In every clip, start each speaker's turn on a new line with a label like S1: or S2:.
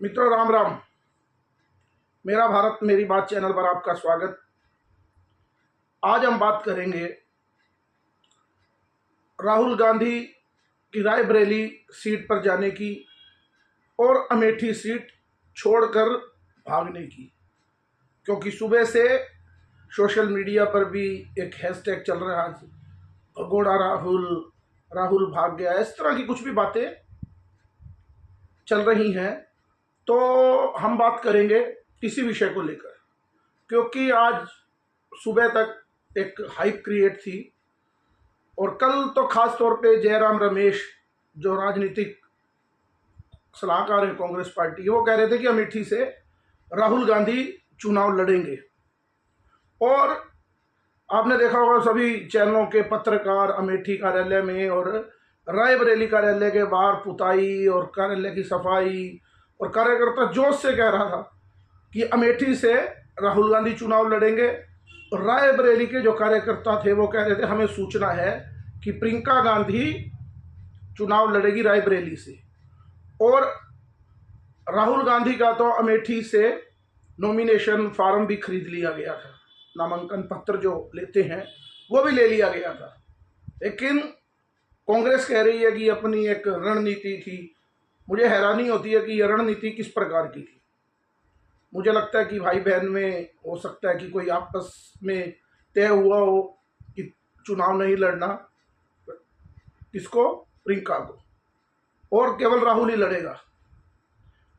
S1: मित्रों, राम राम। मेरा भारत मेरी बात चैनल पर आपका स्वागत। आज हम बात करेंगे राहुल गांधी की रायबरेली सीट पर जाने की और अमेठी सीट छोड़कर भागने की, क्योंकि सुबह से सोशल मीडिया पर भी एक हैशटैग चल रहा है, भगोड़ा राहुल, राहुल भाग गया, इस तरह की कुछ भी बातें चल रही हैं। तो हम बात करेंगे इसी विषय को लेकर, क्योंकि आज सुबह तक एक हाइप क्रिएट थी और कल तो खास तौर पे जयराम रमेश, जो राजनीतिक सलाहकार है कांग्रेस पार्टी के, वो कह रहे थे कि अमेठी से राहुल गांधी चुनाव लड़ेंगे। और आपने देखा होगा सभी चैनलों के पत्रकार अमेठी कार्यालय में और रायबरेली कार्यालय के बाहर पुताई और कार्यालय की सफाई, और कार्यकर्ता जोश से कह रहा था कि अमेठी से राहुल गांधी चुनाव लड़ेंगे। और रायबरेली के जो कार्यकर्ता थे वो कह रहे थे हमें सूचना है कि प्रियंका गांधी चुनाव लड़ेगी रायबरेली से। और राहुल गांधी का तो अमेठी से नॉमिनेशन फार्म भी खरीद लिया गया था, नामांकन पत्र जो लेते हैं वो भी ले लिया गया था। लेकिन कांग्रेस कह रही है कि अपनी एक रणनीति थी। मुझे हैरानी होती है कि यह रणनीति किस प्रकार की थी। मुझे लगता है कि भाई बहन में हो सकता है कि कोई आपस में तय हुआ हो कि चुनाव नहीं लड़ना, किसको, प्रियंका को, और केवल राहुल ही लड़ेगा।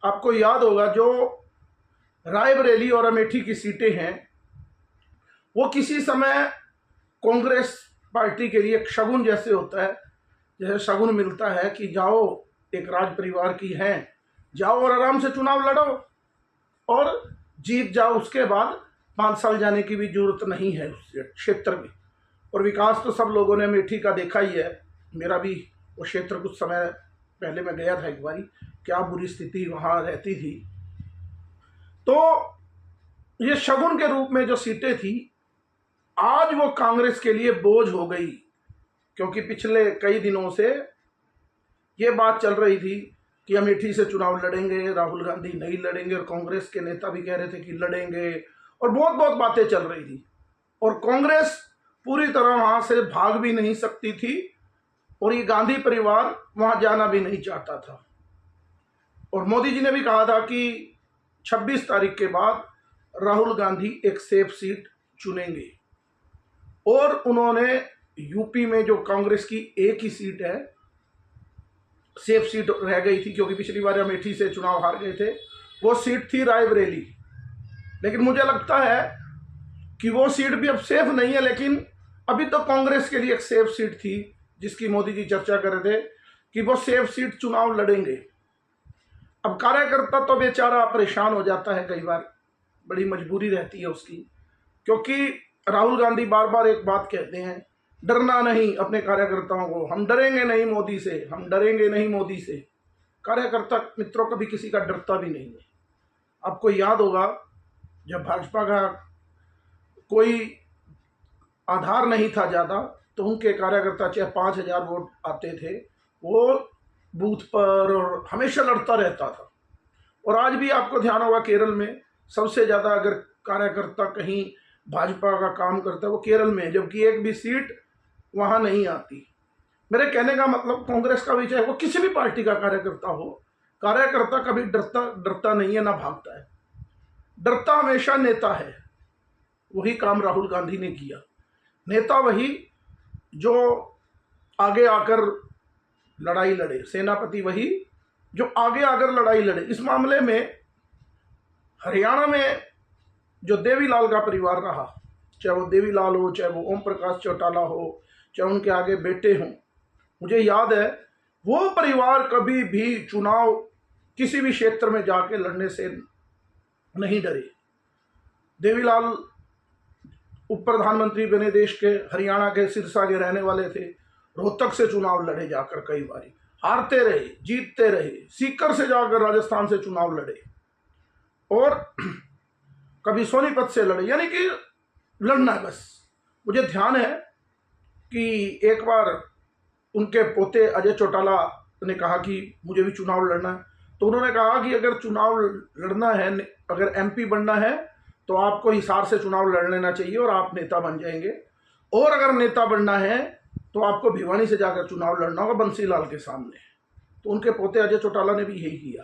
S1: आपको याद होगा जो रायबरेली और अमेठी की सीटें हैं वो किसी समय कांग्रेस पार्टी के लिए एक शगुन जैसे होता है, जैसे शगुन मिलता है कि जाओ, एक राज परिवार की हैं, जाओ और आराम से चुनाव लड़ो और जीत जाओ। उसके बाद 5 साल जाने की भी जरूरत नहीं है उस क्षेत्र में। और विकास तो सब लोगों ने अमेठी का देखा ही है। मेरा भी वो क्षेत्र कुछ समय पहले मैं गया था एक बारी, क्या बुरी स्थिति वहाँ रहती थी। तो ये शगुन के रूप में जो सीटें थी, आज वो कांग्रेस के लिए बोझ हो गई, क्योंकि पिछले कई दिनों से ये बात चल रही थी कि अमेठी से चुनाव लड़ेंगे, राहुल गांधी नहीं लड़ेंगे, और कांग्रेस के नेता भी कह रहे थे कि लड़ेंगे, और बहुत बहुत बातें चल रही थी। और कांग्रेस पूरी तरह वहां से भाग भी नहीं सकती थी और ये गांधी परिवार वहां जाना भी नहीं चाहता था। और मोदी जी ने भी कहा था कि 26 तारीख के बाद राहुल गांधी एक सेफ सीट चुनेंगे। और उन्होंने यूपी में जो कांग्रेस की एक ही सीट है, सेफ सीट रह गई थी, क्योंकि पिछली बार अमेठी से चुनाव हार गए थे, वो सीट थी रायबरेली। लेकिन मुझे लगता है कि वो सीट भी अब सेफ नहीं है, लेकिन अभी तो कांग्रेस के लिए एक सेफ सीट थी जिसकी मोदी जी चर्चा कर रहे थे कि वो सेफ सीट चुनाव लड़ेंगे। अब कार्यकर्ता तो बेचारा परेशान हो जाता है, कई बार बड़ी मजबूरी रहती है उसकी, क्योंकि राहुल गांधी बार बार एक बात कहते हैं, डरना नहीं अपने कार्यकर्ताओं को, हम डरेंगे नहीं मोदी से, हम डरेंगे नहीं मोदी से। कार्यकर्ता मित्रों कभी किसी का डरता भी नहीं है। आपको याद होगा जब भाजपा का कोई आधार नहीं था ज़्यादा, तो उनके कार्यकर्ता चाहे 5,000 वोट आते थे, वो बूथ पर और हमेशा लड़ता रहता था। और आज भी आपको ध्यान होगा केरल में सबसे ज़्यादा अगर कार्यकर्ता कहीं भाजपा का काम करता है वो केरल में है, जबकि एक भी सीट वहाँ नहीं आती। मेरे कहने का मतलब कांग्रेस का भी, चाहे वो किसी भी पार्टी का कार्यकर्ता हो, कार्यकर्ता कभी डरता नहीं है, ना भागता है। डरता हमेशा नेता है। वही काम राहुल गांधी ने किया। नेता वही जो आगे आकर लड़ाई लड़े, सेनापति वही जो आगे आकर लड़ाई लड़े। इस मामले में हरियाणा में जो देवीलाल का परिवार रहा, चाहे वो देवीलाल हो, चाहे वो ओम प्रकाश चौटाला हो, चाहे उनके आगे बेटे हों, मुझे याद है वो परिवार कभी भी चुनाव किसी भी क्षेत्र में जाके लड़ने से नहीं डरे। देवीलाल उप प्रधानमंत्री बने देश के, हरियाणा के सिरसा के रहने वाले थे, रोहतक से चुनाव लड़े जाकर, कई बारी हारते रहे, जीतते रहे, सीकर से जाकर राजस्थान से चुनाव लड़े, और कभी सोनीपत से लड़े, यानी कि लड़ना है बस। मुझे ध्यान है कि एक बार उनके पोते अजय चौटाला ने कहा कि मुझे भी चुनाव लड़ना है, तो उन्होंने कहा कि अगर चुनाव लड़ना है, अगर एमपी बनना है तो आपको हिसार से चुनाव लड़ लेना चाहिए और आप नेता बन जाएंगे, और अगर नेता बनना है तो आपको भिवानी से जाकर चुनाव लड़ना होगा बंसीलाल के सामने। तो उनके पोते अजय चौटाला ने भी यही किया।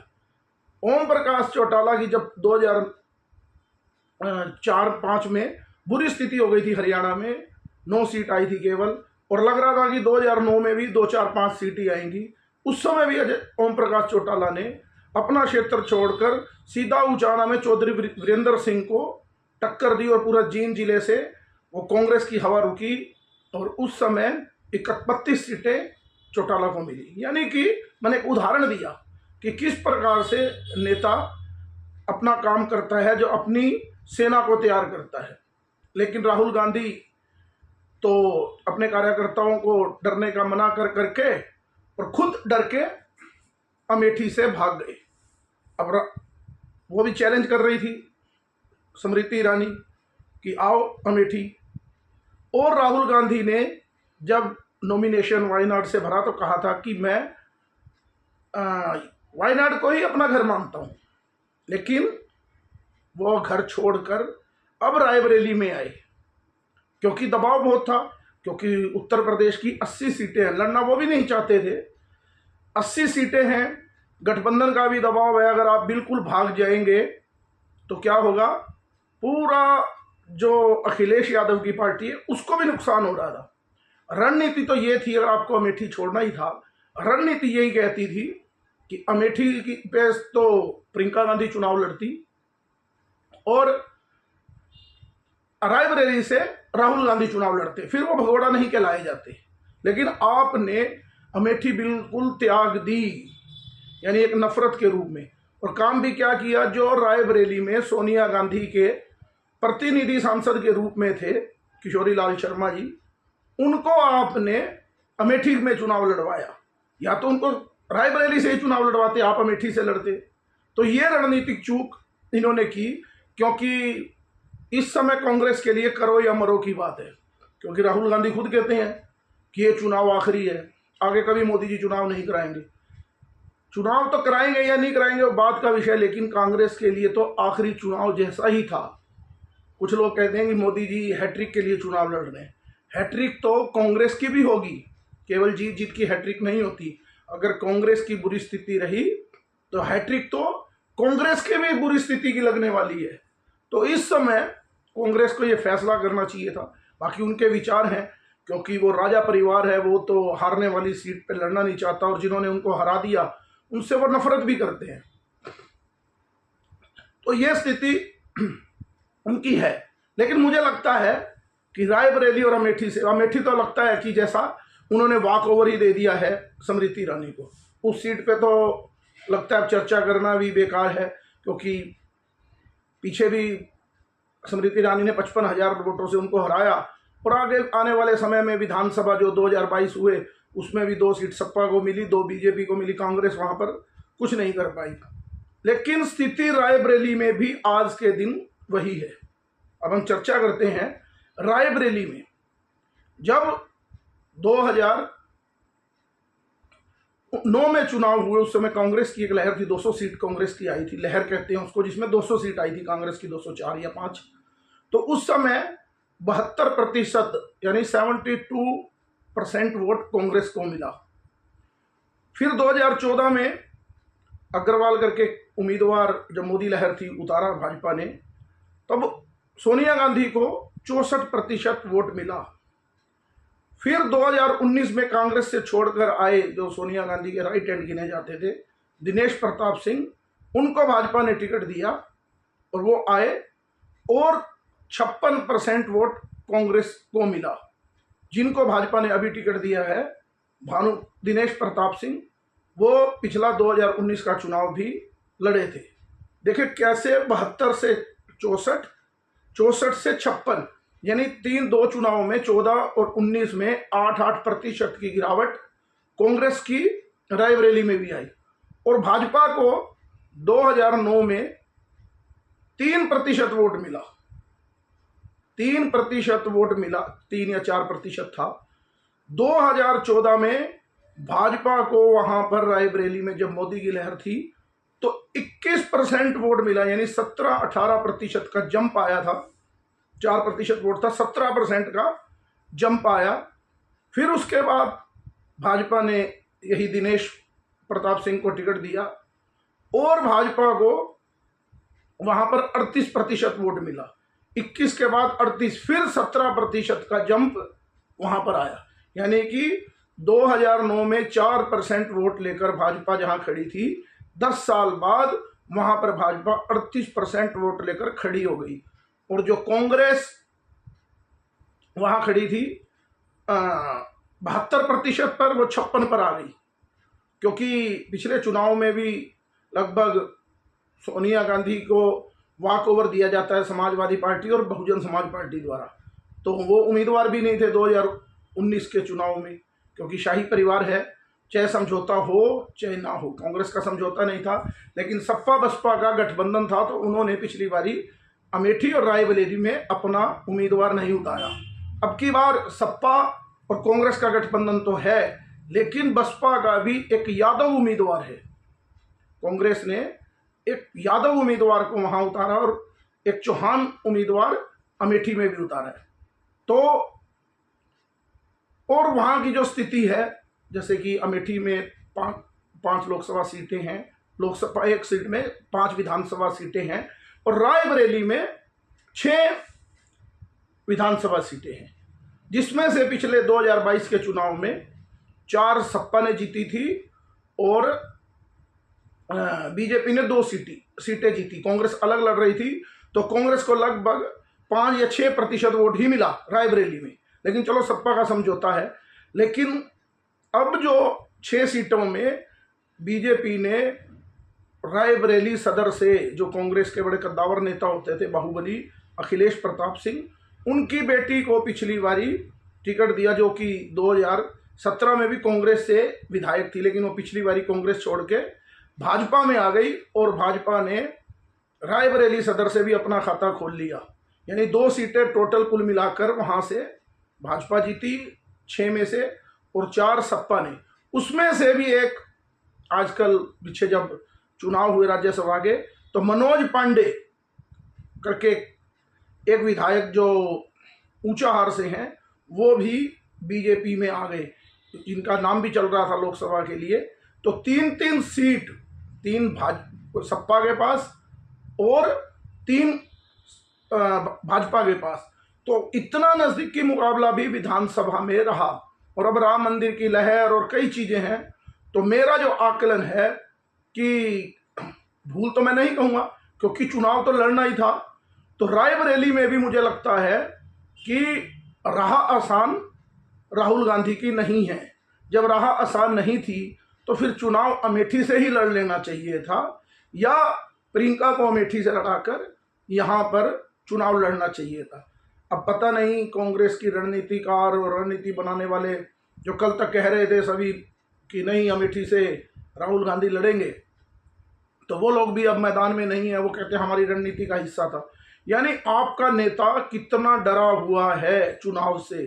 S1: ओम प्रकाश चौटाला की जब 2004-05 में बुरी स्थिति हो गई थी हरियाणा में, 9 सीट आई थी केवल, और लग रहा था कि 2009 में भी 2-4-5 सीटें आएंगी, उस समय भी ओम प्रकाश चौटाला ने अपना क्षेत्र छोड़कर सीधा उचाना में चौधरी वीरेंद्र सिंह को टक्कर दी और पूरा जींद जिले से वो कांग्रेस की हवा रुकी और उस समय 31 सीटें चौटाला को मिली। यानी कि मैंने एक उदाहरण दिया कि किस प्रकार से नेता अपना काम करता है, जो अपनी सेना को तैयार करता है। लेकिन राहुल गांधी तो अपने कार्यकर्ताओं को डरने का मना कर करके और खुद डर के अमेठी से भाग गए। अब वो भी चैलेंज कर रही थी स्मृति ईरानी कि आओ अमेठी, और राहुल गांधी ने जब नॉमिनेशन वायनाड से भरा तो कहा था कि मैं वायनाड को ही अपना घर मानता हूं, लेकिन वो घर छोड़कर अब रायबरेली में आए क्योंकि दबाव बहुत था, क्योंकि उत्तर प्रदेश की 80 सीटें हैं, लड़ना वो भी नहीं चाहते थे। 80 सीटें हैं, गठबंधन का भी दबाव है, अगर आप बिल्कुल भाग जाएंगे तो क्या होगा, पूरा जो अखिलेश यादव की पार्टी है उसको भी नुकसान हो रहा था। रणनीति तो ये थी, अगर आपको अमेठी छोड़ना ही था, रणनीति यही कहती थी कि अमेठी की पे तो प्रियंका गांधी चुनाव लड़ती और रायबरेली से राहुल गांधी चुनाव लड़ते, फिर वो भगोड़ा नहीं कहलाए जाते। लेकिन आपने अमेठी बिल्कुल त्याग दी, यानी एक नफरत के रूप में, और काम भी क्या किया, जो रायबरेली में सोनिया गांधी के प्रतिनिधि सांसद के रूप में थे किशोरी लाल शर्मा जी, उनको आपने अमेठी में चुनाव लड़वाया। या तो उनको रायबरेली से ही चुनाव लड़वाते, आप अमेठी से लड़ते। तो ये रणनीतिक चूक इन्होंने की, क्योंकि इस समय कांग्रेस के लिए करो या मरो की बात है, क्योंकि राहुल गांधी खुद कहते हैं कि ये चुनाव आखिरी है, आगे कभी मोदी जी चुनाव नहीं कराएंगे। चुनाव तो कराएंगे या नहीं कराएंगे वो बात का विषय, लेकिन कांग्रेस के लिए तो आखिरी चुनाव जैसा ही था। कुछ लोग कहते हैं कि मोदी जी हैट्रिक के लिए चुनाव लड़ रहे हैं। हैट्रिक तो कांग्रेस की भी होगी, केवल जीत जीत की हैट्रिक नहीं होती। अगर कांग्रेस की बुरी स्थिति रही तो हैट्रिक तो कांग्रेस की भी बुरी स्थिति की लगने वाली है। तो इस समय कांग्रेस को ये फैसला करना चाहिए था। बाकी उनके विचार हैं, क्योंकि वो राजा परिवार है, वो तो हारने वाली सीट पे लड़ना नहीं चाहता, और जिन्होंने उनको हरा दिया उनसे वो नफरत भी करते हैं। तो ये स्थिति उनकी है। लेकिन मुझे लगता है कि रायबरेली और अमेठी से, अमेठी तो लगता है कि जैसा उन्होंने वॉक ओवर ही दे दिया है स्मृति ईरानी को, उस सीट पे तो लगता है चर्चा करना भी बेकार है, क्योंकि पीछे भी स्मृति ईरानी ने 55,000 वोटों से उनको हराया, और आगे आने वाले समय में विधानसभा जो 2022 हुए उसमें भी 2 सीट सपा को मिली, 2 बीजेपी को मिली, कांग्रेस वहां पर कुछ नहीं कर पाई। लेकिन स्थिति रायबरेली में भी आज के दिन वही है। अब हम चर्चा करते हैं रायबरेली में। जब 2009 में चुनाव हुए उस समय कांग्रेस की एक लहर थी, 200 सीट कांग्रेस की आई थी, लहर कहते हैं उसको, जिसमें 200 सीट आई थी, कांग्रेस की 204 या 5। तो उस समय 72% यानी 72% वोट कांग्रेस को मिला। फिर 2014 में अग्रवाल करके उम्मीदवार जब मोदी लहर थी उतारा भाजपा ने, तब सोनिया गांधी को 64% वोट मिला। फिर 2019 में कांग्रेस से छोड़कर आए जो सोनिया गांधी के राइट हैंड गिने जाते थे, दिनेश प्रताप सिंह, उनको भाजपा ने टिकट दिया और वो आए, और 56% वोट कांग्रेस को मिला। जिनको भाजपा ने अभी टिकट दिया है, दिनेश प्रताप सिंह, वो पिछला 2019 का चुनाव भी लड़े थे। देखिए कैसे 72 से 64, 64 से 56, यानी 2 चुनाव में 14 और 19 में 8-8% की गिरावट कांग्रेस की रायबरेली में भी आई, और भाजपा को 2009 में 3% वोट मिला। 3% वोट मिला, 3 या 4% था। 2014 में भाजपा को वहां पर रायबरेली में जब मोदी की लहर थी तो 21% वोट मिला, यानी 17-18% का जंप आया था। 4% वोट था, 17% का जंप आया। फिर उसके बाद भाजपा ने यही दिनेश प्रताप सिंह को टिकट दिया और भाजपा को वहां पर 38% वोट मिला। 21 के बाद 38, फिर 17% का जंप वहां पर आया, यानी कि 2009 में 4% वोट लेकर भाजपा जहां खड़ी थी, 10 साल बाद वहां पर भाजपा 38% वोट लेकर खड़ी हो गई। और जो कांग्रेस वहां खड़ी थी 72% पर, वो 56 पर आ गई। क्योंकि पिछले चुनाव में भी लगभग सोनिया गांधी को वॉक ओवर दिया जाता है समाजवादी पार्टी और बहुजन समाज पार्टी द्वारा, तो वो उम्मीदवार भी नहीं थे 2019 के चुनाव में, क्योंकि शाही परिवार है, चाहे समझौता हो चाहे ना हो। कांग्रेस का समझौता नहीं था, लेकिन सपा बसपा का गठबंधन था, तो उन्होंने पिछली बारी अमेठी और रायबरेली में अपना उम्मीदवार नहीं उतारा। अब की बार सपा और कांग्रेस का गठबंधन तो है, लेकिन बसपा का भी एक यादव उम्मीदवार है। कांग्रेस ने एक यादव उम्मीदवार को वहां उतारा और एक चौहान उम्मीदवार अमेठी में भी उतारा है। तो और वहां की जो स्थिति है, जैसे कि अमेठी में पांच लोकसभा सीटें हैं, लोकसभा एक सीट में 5 विधानसभा सीटें हैं, और रायबरेली में 6 विधानसभा सीटें हैं, जिसमें से पिछले 2022 के चुनाव में 4 सपा ने जीती थी और बीजेपी ने 2 सीटें जीती। कांग्रेस अलग लड़ रही थी, तो कांग्रेस को लगभग 5 या 6% वोट ही मिला रायबरेली में, लेकिन चलो सपा का समझौता है। लेकिन अब जो 6 सीटों में बीजेपी ने रायबरेली सदर से, जो कांग्रेस के बड़े कद्दावर नेता होते थे बाहुबली अखिलेश प्रताप सिंह, उनकी बेटी को पिछली बारी टिकट दिया, जो कि 2017 में भी कांग्रेस से विधायक थी, लेकिन वो पिछली बारी कांग्रेस छोड़ के भाजपा में आ गई और भाजपा ने रायबरेली सदर से भी अपना खाता खोल लिया। यानी 2 सीटें टोटल कुल मिलाकर वहां से भाजपा जीती 6 में से, और 4 सपा ने। उसमें से भी एक आजकल पीछे जब चुनाव हुए राज्यसभा के, तो मनोज पांडे करके एक विधायक जो ऊंचाहार से हैं, वो भी बीजेपी में आ गए, जिनका नाम भी चल रहा था लोकसभा के लिए। तो 3-3 सीट, 3 सपा के पास और 3 भाजपा के पास, तो इतना नजदीकी मुकाबला भी विधानसभा में रहा। और अब राम मंदिर की लहर और कई चीजें हैं, तो मेरा जो आकलन है कि भूल तो मैं नहीं कहूँगा, क्योंकि चुनाव तो लड़ना ही था, तो रायबरेली में भी मुझे लगता है कि राह आसान राहुल गांधी की नहीं है। जब राह आसान नहीं थी, तो फिर चुनाव अमेठी से ही लड़ लेना चाहिए था, या प्रियंका को अमेठी से लड़ाकर यहाँ पर चुनाव लड़ना चाहिए था। अब पता नहीं कांग्रेस की रणनीतिकार और रणनीति बनाने वाले जो कल तक कह रहे थे सभी कि नहीं अमेठी से राहुल गांधी लड़ेंगे, तो वो लोग भी अब मैदान में नहीं है। वो कहते हैं हमारी रणनीति का हिस्सा था। यानी आपका नेता कितना डरा हुआ है चुनाव से।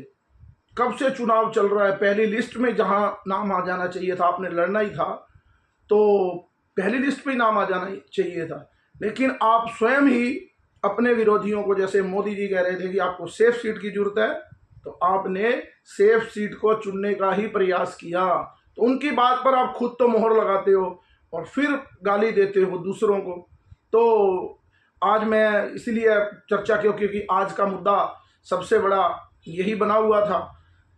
S1: कब से चुनाव चल रहा है, पहली लिस्ट में जहां नाम आ जाना चाहिए था, आपने लड़ना ही था, तो पहली लिस्ट में नाम आ जाना चाहिए था। लेकिन आप स्वयं ही अपने विरोधियों को, जैसे मोदी जी कह रहे थे कि आपको सेफ सीट की जरूरत है, तो आपने सेफ सीट को चुनने का ही प्रयास किया। तो उनकी बात पर आप खुद तो मोहर लगाते हो और फिर गाली देते हो दूसरों को। तो आज मैं इसलिए चर्चा की, क्योंकि आज का मुद्दा सबसे बड़ा यही बना हुआ था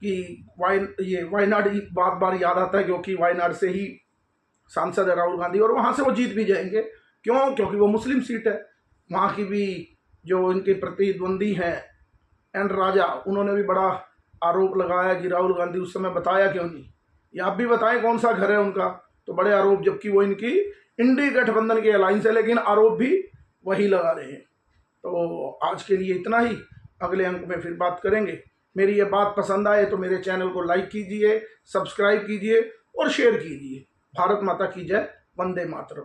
S1: कि वायनाड बार बार याद आता है, क्योंकि वायनाड से ही सांसद है राहुल गांधी, और वहाँ से वो जीत भी जाएंगे। क्यों? क्योंकि वो मुस्लिम सीट है। वहाँ की भी जो इनके प्रतिद्वंदी हैं एन राजा, उन्होंने भी बड़ा आरोप लगाया कि राहुल गांधी उस समय बताया क्यों नहीं, या आप भी बताएं कौन सा घर है उनका। तो बड़े आरोप, जबकि वो इनकी इंडी गठबंधन के अलायंस है, लेकिन आरोप भी वही लगा रहे हैं। तो आज के लिए इतना ही, अगले अंक में फिर बात करेंगे। मेरी ये बात पसंद आए तो मेरे चैनल को लाइक कीजिए, सब्सक्राइब कीजिए और शेयर कीजिए। भारत माता की जय, वंदे मातरम।